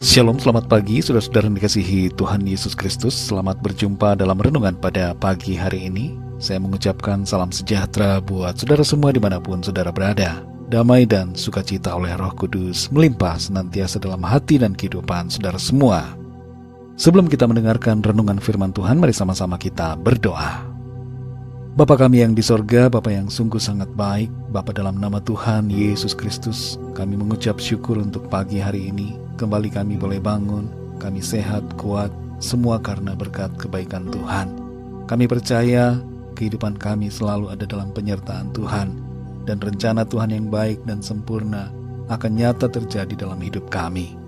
Shalom, selamat pagi saudara-saudara yang dikasihi Tuhan Yesus Kristus. Selamat berjumpa dalam renungan pada pagi hari ini. Saya mengucapkan salam sejahtera buat saudara semua dimanapun saudara berada. Damai dan sukacita oleh Roh Kudus melimpah senantiasa dalam hati dan kehidupan saudara semua. Sebelum kita mendengarkan renungan firman Tuhan, mari sama-sama kita berdoa. Bapa kami yang di sorga, Bapa yang sungguh sangat baik, Bapa dalam nama Tuhan Yesus Kristus, kami mengucap syukur untuk pagi hari ini. Kembali kami boleh bangun, kami sehat, kuat, semua karena berkat kebaikan Tuhan. Kami percaya kehidupan kami selalu ada dalam penyertaan Tuhan, dan rencana Tuhan yang baik dan sempurna akan nyata terjadi dalam hidup kami.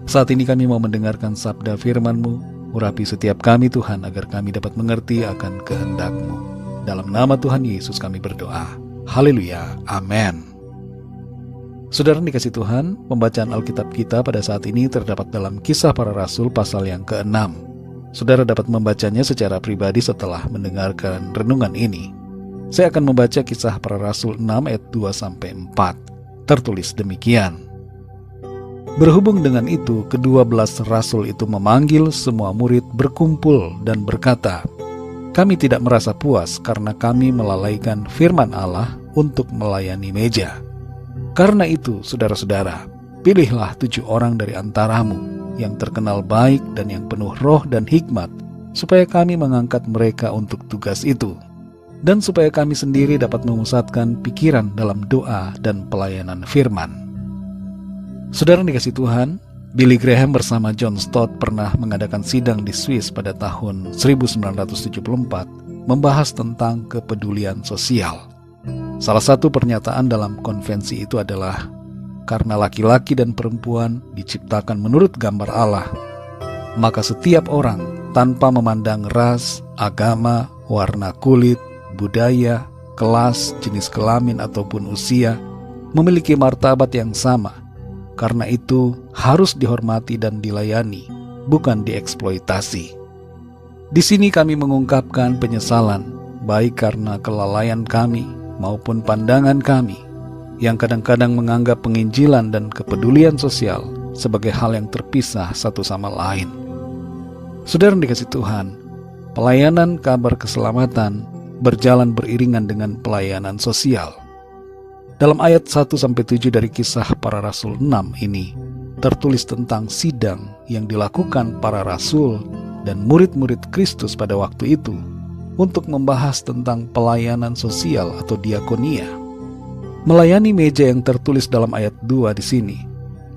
Saat ini kami mau mendengarkan sabda firman-Mu, urapi setiap kami Tuhan agar kami dapat mengerti akan kehendak-Mu. Dalam nama Tuhan Yesus kami berdoa. Haleluya. Amin. Saudara dikasih Tuhan, pembacaan Alkitab kita pada saat ini terdapat dalam Kisah Para Rasul pasal yang ke-6. Saudara dapat membacanya secara pribadi setelah mendengarkan renungan ini. Saya akan membaca Kisah Para Rasul 6 ayat 2-4. Tertulis demikian. Berhubung dengan itu, ke-12 rasul itu memanggil semua murid berkumpul dan berkata, "Kami tidak merasa puas karena kami melalaikan firman Allah untuk melayani meja. Karena itu, saudara-saudara, pilihlah 7 orang dari antaramu yang terkenal baik dan yang penuh roh dan hikmat, supaya kami mengangkat mereka untuk tugas itu, dan supaya kami sendiri dapat memusatkan pikiran dalam doa dan pelayanan firman." Saudara dikasih Tuhan, Billy Graham bersama John Stott pernah mengadakan sidang di Swiss pada tahun 1974 membahas tentang kepedulian sosial. Salah satu pernyataan dalam konvensi itu adalah, karena laki-laki dan perempuan diciptakan menurut gambar Allah, maka setiap orang tanpa memandang ras, agama, warna kulit, budaya, kelas, jenis kelamin ataupun usia memiliki martabat yang sama. Karena itu harus dihormati dan dilayani, bukan dieksploitasi. Di sini kami mengungkapkan penyesalan, baik karena kelalaian kami maupun pandangan kami, yang kadang-kadang menganggap penginjilan dan kepedulian sosial sebagai hal yang terpisah satu sama lain. Saudara dikasih Tuhan, pelayanan kabar keselamatan berjalan beriringan dengan pelayanan sosial. Dalam ayat 1-7 dari Kisah Para Rasul 6 ini, tertulis tentang sidang yang dilakukan para rasul dan murid-murid Kristus pada waktu itu untuk membahas tentang pelayanan sosial atau diakonia. Melayani meja yang tertulis dalam ayat 2 di sini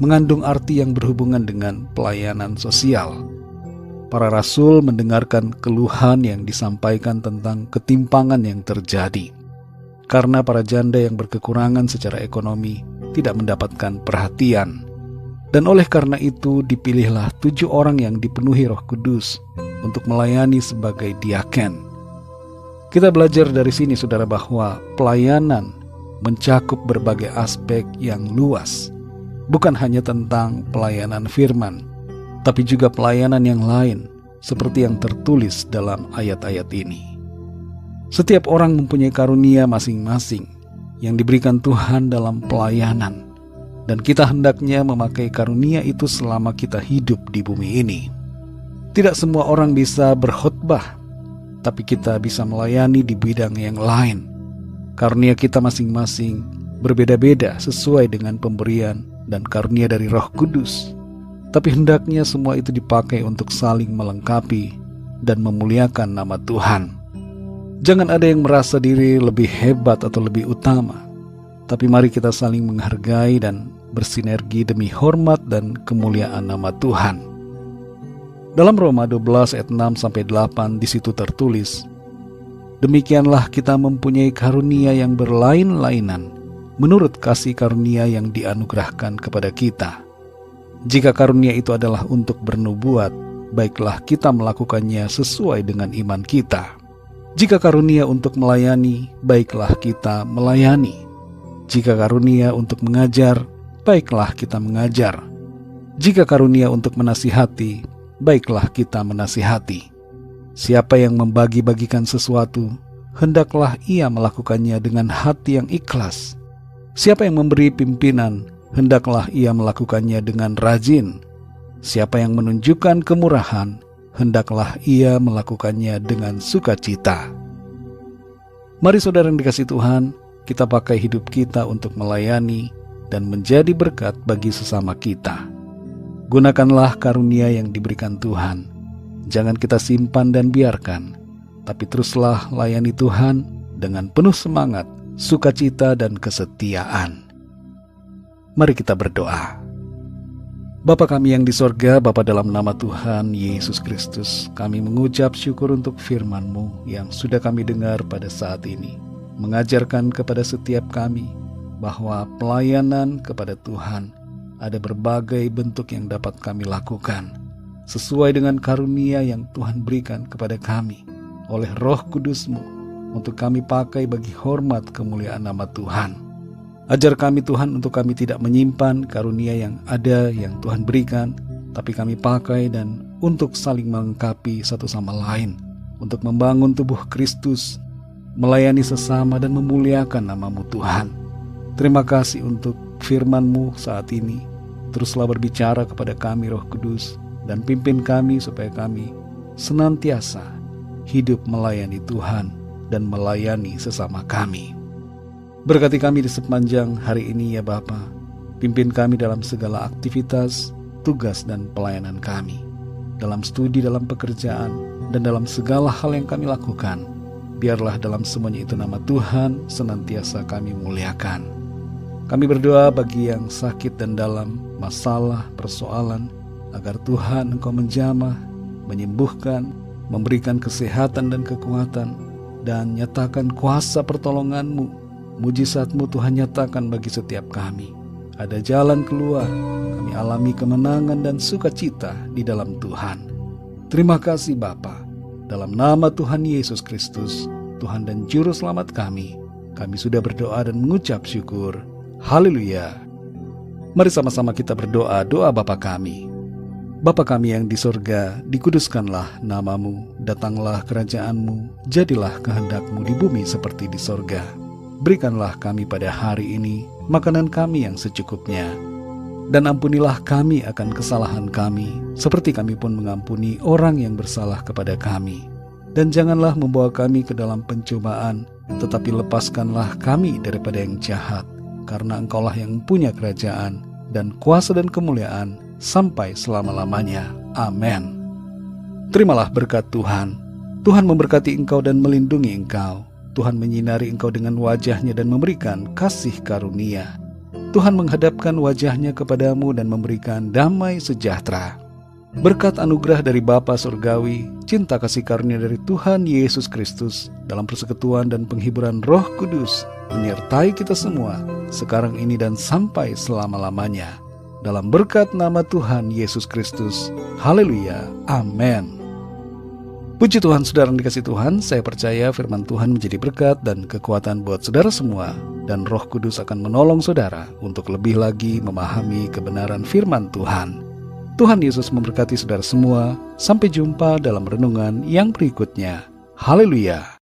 mengandung arti yang berhubungan dengan pelayanan sosial. Para rasul mendengarkan keluhan yang disampaikan tentang ketimpangan yang terjadi, karena para janda yang berkekurangan secara ekonomi tidak mendapatkan perhatian. Dan oleh karena itu dipilihlah 7 orang yang dipenuhi Roh Kudus untuk melayani sebagai diaken. Kita belajar dari sini saudara bahwa pelayanan mencakup berbagai aspek yang luas. Bukan hanya tentang pelayanan firman, tapi juga pelayanan yang lain seperti yang tertulis dalam ayat-ayat ini. Setiap orang mempunyai karunia masing-masing yang diberikan Tuhan dalam pelayanan, dan kita hendaknya memakai karunia itu selama kita hidup di bumi ini. Tidak semua orang bisa berkhotbah, tapi kita bisa melayani di bidang yang lain. Karunia kita masing-masing berbeda-beda sesuai dengan pemberian dan karunia dari Roh Kudus, tapi hendaknya semua itu dipakai untuk saling melengkapi dan memuliakan nama Tuhan. Jangan ada yang merasa diri lebih hebat atau lebih utama, tapi mari kita saling menghargai dan bersinergi demi hormat dan kemuliaan nama Tuhan. Dalam Roma 12 ayat 6-8 di situ tertulis, "Demikianlah kita mempunyai karunia yang berlain-lainan menurut kasih karunia yang dianugerahkan kepada kita. Jika karunia itu adalah untuk bernubuat, baiklah kita melakukannya sesuai dengan iman kita. Jika karunia untuk melayani, baiklah kita melayani. Jika karunia untuk mengajar, baiklah kita mengajar. Jika karunia untuk menasihati, baiklah kita menasihati. Siapa yang membagi-bagikan sesuatu, hendaklah ia melakukannya dengan hati yang ikhlas. Siapa yang memberi pimpinan, hendaklah ia melakukannya dengan rajin. Siapa yang menunjukkan kemurahan, hendaklah ia melakukannya dengan sukacita. Mari saudara yang dikasihi Tuhan, kita pakai hidup kita untuk melayani dan menjadi berkat bagi sesama kita. Gunakanlah karunia yang diberikan Tuhan. Jangan kita simpan dan biarkan, tapi teruslah layani Tuhan dengan penuh semangat, sukacita, dan kesetiaan. Mari kita berdoa. Bapa kami yang di sorga, Bapa dalam nama Tuhan Yesus Kristus, kami mengucap syukur untuk firman-Mu yang sudah kami dengar pada saat ini, mengajarkan kepada setiap kami bahwa pelayanan kepada Tuhan ada berbagai bentuk yang dapat kami lakukan, sesuai dengan karunia yang Tuhan berikan kepada kami oleh Roh Kudus-Mu, untuk kami pakai bagi hormat kemuliaan nama Tuhan. Ajar kami Tuhan untuk kami tidak menyimpan karunia yang ada yang Tuhan berikan, tapi kami pakai dan untuk saling melengkapi satu sama lain, untuk membangun tubuh Kristus, melayani sesama dan memuliakan nama-Mu Tuhan. Terima kasih untuk firman-Mu saat ini. Teruslah berbicara kepada kami Roh Kudus, dan pimpin kami supaya kami senantiasa hidup melayani Tuhan dan melayani sesama kami. Berkati kami di sepanjang hari ini ya Bapa. Pimpin kami dalam segala aktivitas, tugas dan pelayanan kami, dalam studi, dalam pekerjaan, dan dalam segala hal yang kami lakukan. Biarlah dalam semuanya itu nama Tuhan senantiasa kami muliakan. Kami berdoa bagi yang sakit dan dalam masalah, persoalan, agar Tuhan Engkau menjamah, menyembuhkan, memberikan kesehatan dan kekuatan, dan nyatakan kuasa pertolongan-Mu. Mujizat-Mu Tuhan nyatakan bagi setiap kami. Ada jalan keluar, kami alami kemenangan dan sukacita di dalam Tuhan. Terima kasih Bapa. Dalam nama Tuhan Yesus Kristus, Tuhan dan Juru Selamat kami sudah berdoa dan mengucap syukur. Haleluya. Mari sama-sama kita berdoa doa Bapa kami. Bapa kami yang di sorga, dikuduskanlah nama-Mu, datanglah kerajaan-Mu, jadilah kehendak-Mu di bumi seperti di sorga. Berikanlah kami pada hari ini makanan kami yang secukupnya. Dan ampunilah kami akan kesalahan kami, seperti kami pun mengampuni orang yang bersalah kepada kami. Dan janganlah membawa kami ke dalam pencobaan, tetapi lepaskanlah kami daripada yang jahat. Karena Engkaulah yang punya kerajaan, dan kuasa dan kemuliaan, sampai selama-lamanya. Amin. Terimalah berkat Tuhan. Tuhan memberkati engkau dan melindungi engkau. Tuhan menyinari engkau dengan wajah-Nya dan memberikan kasih karunia. Tuhan menghadapkan wajah-Nya kepadamu dan memberikan damai sejahtera. Berkat anugerah dari Bapa Surgawi, cinta kasih karunia dari Tuhan Yesus Kristus, dalam persekutuan dan penghiburan Roh Kudus, menyertai kita semua, sekarang ini dan sampai selama-lamanya. Dalam berkat nama Tuhan Yesus Kristus. Haleluya. Amin. Puji Tuhan, saudara yang dikasihi Tuhan, saya percaya firman Tuhan menjadi berkat dan kekuatan buat saudara semua, dan Roh Kudus akan menolong saudara untuk lebih lagi memahami kebenaran firman Tuhan. Tuhan Yesus memberkati saudara semua. Sampai jumpa dalam renungan yang berikutnya. Haleluya.